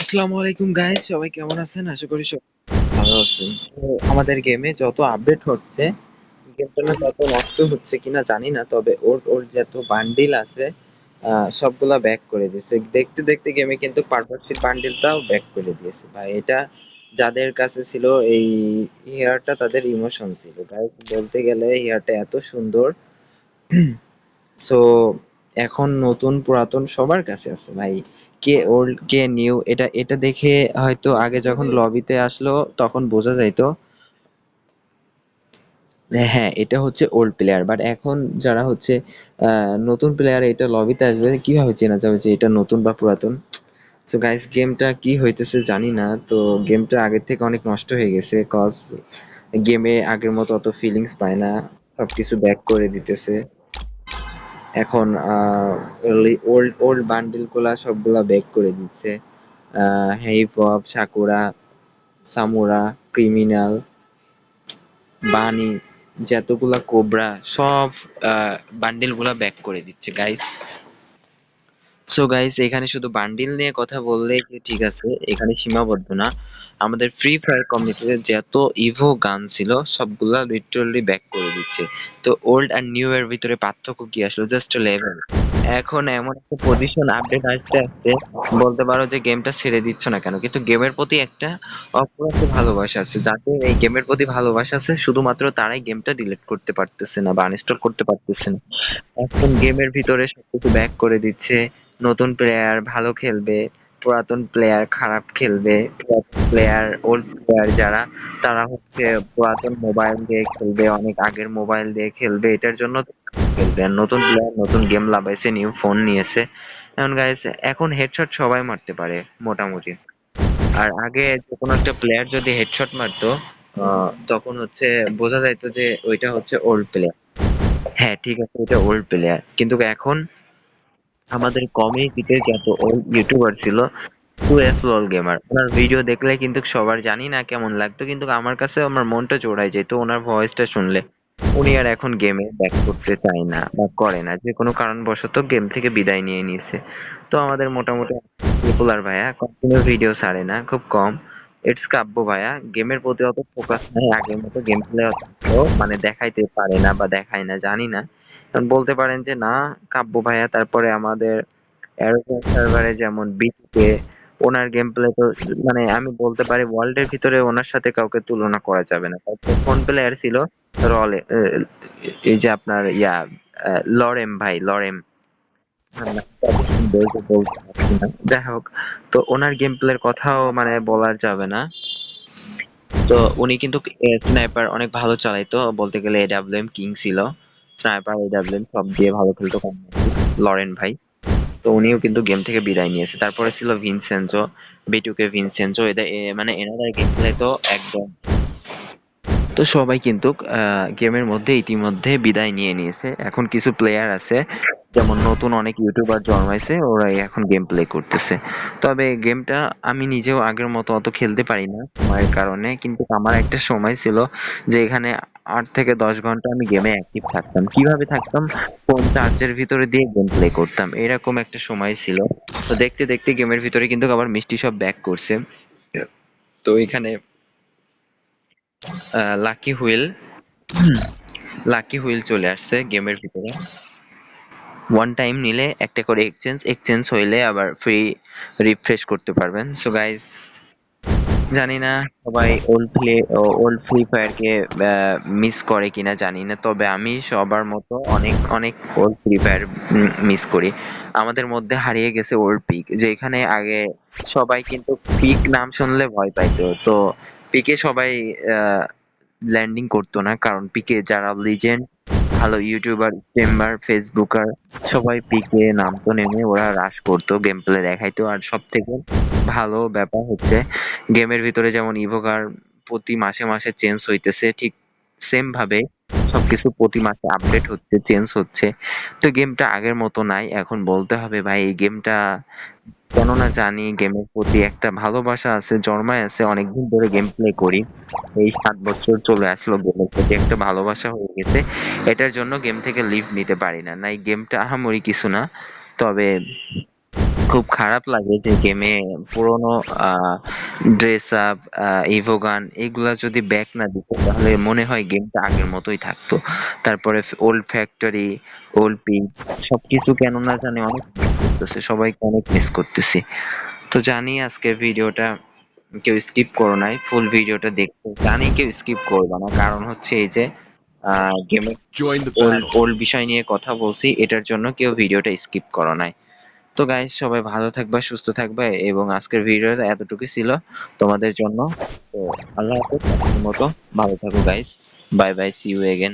আসসালামু আলাইকুম গাইস, সবাই কেমন আছেন? আশা করি সবাই ভালো আছেন। তো আমাদের গেমে যত আপডেট হচ্ছে, গেমটা না তত নষ্ট হচ্ছে কিনা জানি না, তবে ওর ওর যত বান্ডিল আছে সবগুলা ব্যাক করে দিয়েছে। দেখতে দেখতে গেমে কিন্তু পার্টনারশিপ বান্ডিলটাও ব্যাক করে দিয়েছে ভাই। এটা যাদের কাছে ছিল এই হেয়ারটা, তাদের ইমোশন ছিল গাইস। বলতে গেলে হেয়ারটা এত সুন্দর। সো এখন নতুন পুরাতন সবার কাছে আছে ভাই। কে ওল্ড কে নিউ, এটা এটা দেখে হয়তো আগে যখন লবিতে আসলো তখন বোঝা যাইতো যে হ্যাঁ এটা হচ্ছে ওল্ড প্লেয়ার, বাট এখন যারা হচ্ছে নতুন প্লেয়ার এটা লবিতে আসবে কিভাবে চেনা যাবে যে এটা নতুন বা পুরাতন? সো গাইস, গেমটা কি হইতেছে জানি না। তো গেমটা আগের থেকে অনেক নষ্ট হয়ে গেছে, কজ গেমে আগের মতো অত ফিলিংস পায় না, সবকিছু ব্যাক করে দিতেছে। এখন ওল্ড ওল্ড বান্ডিল গুলা সবগুলা ব্যাক করে দিচ্ছে। হিপ হপ, সাকুরা, সামুরা, ক্রিমিনাল, বানি, যতগুলা কোবরা, সব বান্ডিল গুলা ব্যাক করে দিচ্ছে গাইস। সো গাইস, এখানে শুধু বান্ডিল নিয়ে কথা বললে যে ঠিক আছে, এখানে সীমাবদ্ধ না। আমাদের ফ্রি ফায়ার কমিউনিটিতে যত ইভো গান ছিল সবগুলা লিটারালি ব্যাক করে দিচ্ছে। তো ওল্ড আর নিউ এর ভিতরে পার্থক্য কি আসলো? Just level. এখন এমন একটা পজিশন আপডেট আসতে আসতে বলতে পারো যে গেমটা ছেড়ে দিচ্ছ না কেন, কিন্তু গেমের প্রতি একটা অপূরণীয় ভালোবাসা আছে। যাদের এই গেমের প্রতি ভালোবাসা আছে শুধুমাত্র তারাই গেমটা ডিলিট করতে পারতেছে না বা আনইনস্টল করতে পারতেছে না। এখন গেমের ভিতরে সবকিছু ব্যাক করে দিচ্ছে। নতুন প্লেয়ার ভালো খেলবে, পুরাতন প্লেয়ার খারাপ খেলবে। পুরাতন প্লেয়ার, ওল্ড প্লেয়ার যারা, তারা হচ্ছে পুরাতন মোবাইল দিয়ে খেলবে, অনেক আগের মোবাইল দিয়ে খেলবে, এটার জন্য তো খেলবে। আর নতুন প্লেয়ার নতুন গেম লাগাইছে, নিউ ফোন নিয়েছে। এখন গাইস, এখন হেডশট সবাই মারতে পারে মোটামুটি। আর আগে যে কোনো একটা প্লেয়ার যদি হেডশট মারতো তখন হচ্ছে বোঝা যাইতো যে ওইটা হচ্ছে ওল্ড প্লেয়ার। হ্যাঁ ঠিক আছে, ওইটা ওল্ড প্লেয়ার, কিন্তু এখন আমাদের কমিউনিটিতে যত ওল্ড ইউটিউবার ছিল, 2S লল গেমার, ওনার ভিডিও দেখলে কিন্তু সবার জানি না কেমন লাগতো, কিন্তু আমার কাছে আমার মনটা জোড়ায় যেত ওনার ভয়েসটা শুনলে। উনি আর এখন গেমে ব্যাক করতে চায় না বা করে না, যে কোনো কারণবশত গেম থেকে বিদায় নিয়ে নিয়েছে। তো আমাদের মোটামুটি পপুলার ভাইয়া কন্টিনিউ ভিডিও ছাড়ে না, খুব কম। ইটস কাব্য ভাইয়া গেমের প্রতি অত ফোকাস নাই, আগের মতো গেম প্লে মানে দেখাইতে পারে না বা দেখায় না, জানি না। এখন বলতে পারেন যে না, কাব্য ভাইয়া। তারপরে আমাদের অ্যারোগ্যান্স সার্ভারে যেমন বিটকে, ওনার গেম প্লে তো মানে আমি বলতে পারি ওয়ার্ল্ডের ভিতরে ওনার সাথে কাউকে তুলনা করা যাবে না। তারপর কোন প্লেয়ার ছিল? রলে এই যে আপনার লরেম ভাই, লরেম। আমার নামটা এত সুন্দর যে বলতে পারছি না। যাই হোক, তো ওনার গেম প্লের কথাও মানে বলার যাবে না। তো উনি কিন্তু স্নাইপার অনেক ভালো চালাইতো, বলতে গেলে এডাব্লিউএম কিং ছিল। স্নাইপার, এডাব্লিউএম সব দিয়ে ভালো খেলতো লরেন ভাই। তো উনিও কিন্তু গেম থেকে বিদায় নিয়েছে। তারপরে ছিল ভিনসেনজো, বিটুকে ভিনসেনজো। এদের মানে এনাদের গেম প্লে তো একদম। তো সবাই কিন্তু গেমের মধ্যে ইতিমধ্যে বিদায় নিয়ে নিয়েছে। এখন কিছু প্লেয়ার আছে, যেমন নতুন অনেক ইউটিউবার জন্মাইছে, ওরাই এখন গেম প্লে করতেছে। তবে গেমটা আমি নিজেও আগের মতো অত খেলতে পারি না সময়ের কারণে, কিন্তু আমার একটা সময় ছিল যে এখানে 8 থেকে 10 ঘন্টা আমি গেমে অ্যাক্টিভ থাকতাম। কিভাবে থাকতাম? ফোন চার্জের ভিতরে দিয়ে গেম প্লে করতাম, এরকম একটা সময় ছিল। তো দেখতে দেখতে গেমের ভিতরে কিন্তু আবার মিষ্টি সব ব্যাক করছে। তো এখানে লাকি হুইল, লাকি হুইল চলে আসছে গেমের ভিতরে। ওয়ান টাইম নিলে একটা করে এক্সচেঞ্জ, এক্সচেঞ্জ হইলে আবার ফ্রি রিফ্রেশ করতে পারবেন। সো গাইস, জানি না সবাই ওল্ড ফ্রি ফায়ার কে মিস করে কিনা জানি না, তবে আমি সবার মতো অনেক অনেক ওল্ড ফ্রি ফায়ার মিস করি। আমাদের মধ্যে হারিয়ে গেছে ওল্ড পিক, যেখানে আগে সবাই কিন্তু পিক নাম শুনলে ভয় পাইতো। তো পিকে সবাই ল্যান্ডিং করতো না, কারণ পিকে যারা লিজেন্ড, ভালো ইউটিউবার, স্ট্রিমার, ফেসবুকার, সবাই পিকে নামতো, নেমে ওরা রাশ করতো, গেম প্লে দেখাইতো। আর সব থেকে ভালো ব্যাপার হচ্ছে গেমের ভিতরে যেমন ইভোকার প্রতি মাসে মাসে চেঞ্জ হইতেছে, ঠিক সেম ভাবে সবকিছু প্রতি মাসে আপডেট হচ্ছে, চেঞ্জ হচ্ছে। তো গেমটা আগের মতো নাই। এখন বলতে হবে ভাই এই গেমটা কেননা জানি গেমের প্রতি একটা ভালোবাসা আছে, জন্মায় আছে, অনেকদিন ধরে গেম প্লে করি। এই 7 বছর চলে আসলো, গেমের প্রতি একটা ভালোবাসা হয়ে গেছে। এটার জন্য গেম থেকে লিভ নিতে পারি না। নাই গেমটা আহামরি কিছু না, তবে খুব খারাপ লাগে যে গেমে পুরোনো ড্রেস আপ, ইভোগান এগুলা যদি ব্যাক না দিত তাহলে মনে হয় গেমটা আগের মতোই থাকতো। তারপরে ওল্ড ফ্যাক্টরি, ওল্ড পিক সবকিছু কেন না জানি অনেক মিস করতেছে, সবাইকে অনেক মিস করতেছি। তো জানি আজকের ভিডিওটা কেউ স্কিপ করো নাই, ফুল ভিডিওটা দেখতে জানি কেউ স্কিপ করবে না, কারণ হচ্ছে এই যে গেমের Join the old battle. Old বিষয় নিয়ে কথা বলছি, এটার জন্য কেউ ভিডিওটা স্কিপ করো নাই। তো গাইস সবাই ভালো থাকবা, সুস্থ থাকবা, এবং আজকের ভিডিওটা এতটুকুই ছিল তোমাদের জন্য। তো আল্লাহ হাফেজ, আজকের মতো ভালো থাকো guys. Bye bye, see you again.